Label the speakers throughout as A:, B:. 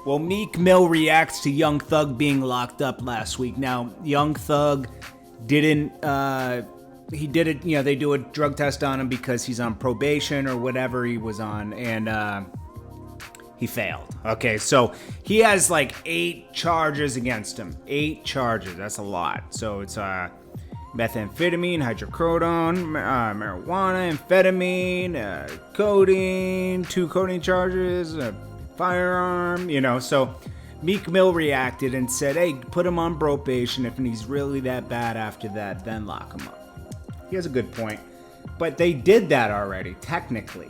A: Well, Meek Mill reacts to Young Thug being locked up last week. Now, Young Thug didn't, he did it, they do a drug test on him because he's on probation or whatever he was on, and he failed. Okay, so he has like 8 charges against him. 8 charges, that's a lot. So it's methamphetamine, hydrocodone, marijuana, amphetamine, codeine, 2 codeine charges, firearm, so Meek Mill reacted and said, hey, put him on probation. If he's really that bad after that, then lock him up. He has a good point. But they did that already, technically.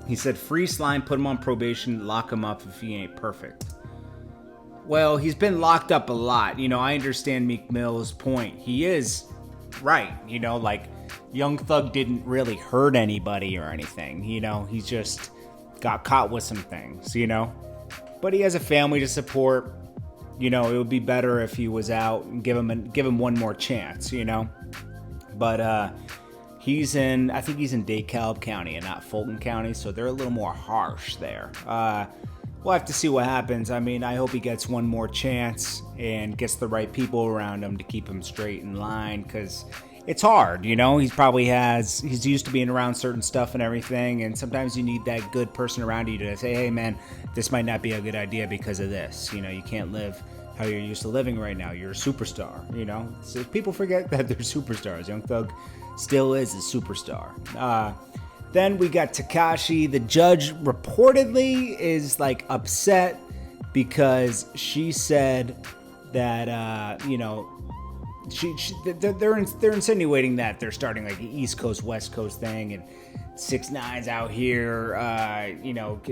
A: He said, free slime, put him on probation, lock him up if he ain't perfect. Well, he's been locked up a lot. I understand Meek Mill's point. He is right. Like, Young Thug didn't really hurt anybody or anything. He just got caught with some things, But he has a family to support. It would be better if he was out and give him one more chance, But I think he's in DeKalb County and not Fulton County, so they're a little more harsh there. We'll have to see what happens. I hope he gets one more chance and gets the right people around him to keep him straight in line, because it's hard, he's used to being around certain stuff and everything, and sometimes you need that good person around you to say, hey man, this might not be a good idea because of this. You can't live how you're used to living right now. You're a superstar, So people forget that they're superstars. Young Thug still is a superstar. Then we got Tekashi. The judge reportedly is like upset because she said that they're insinuating that they're starting like an East Coast West Coast thing, and 6ix9ine's out here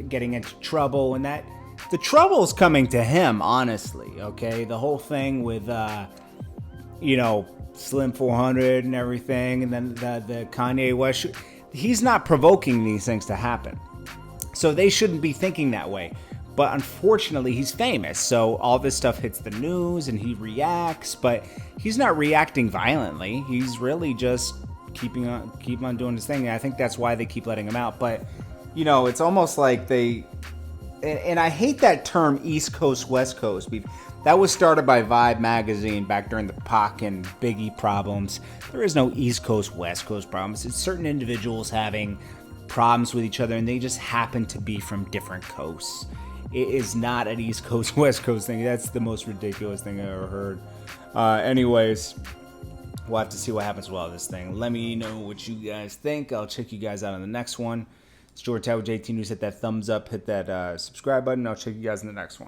A: getting into trouble, and that the trouble's coming to him, honestly. Okay, the whole thing with Slim 400 and everything, and then the Kanye West. He's not provoking these things to happen, so they shouldn't be thinking that way. But unfortunately, he's famous, so all this stuff hits the news and he reacts, but he's not reacting violently. He's really just keep on doing his thing, and I think that's why they keep letting him out. But it's almost like they, and I hate that term East Coast West Coast. That was started by Vibe magazine back during the Pac and Biggie problems. There is no East Coast West Coast problems. It's certain individuals having problems with each other, and they just happen to be from different coasts. It is not an East Coast West Coast thing. That's the most ridiculous thing I've ever heard. Anyways, we'll have to see what happens with all this thing. Let me know what you guys think. I'll check you guys out on the next one. It's George Tower JT News. Hit that thumbs up, hit that subscribe button. I'll check you guys in the next one.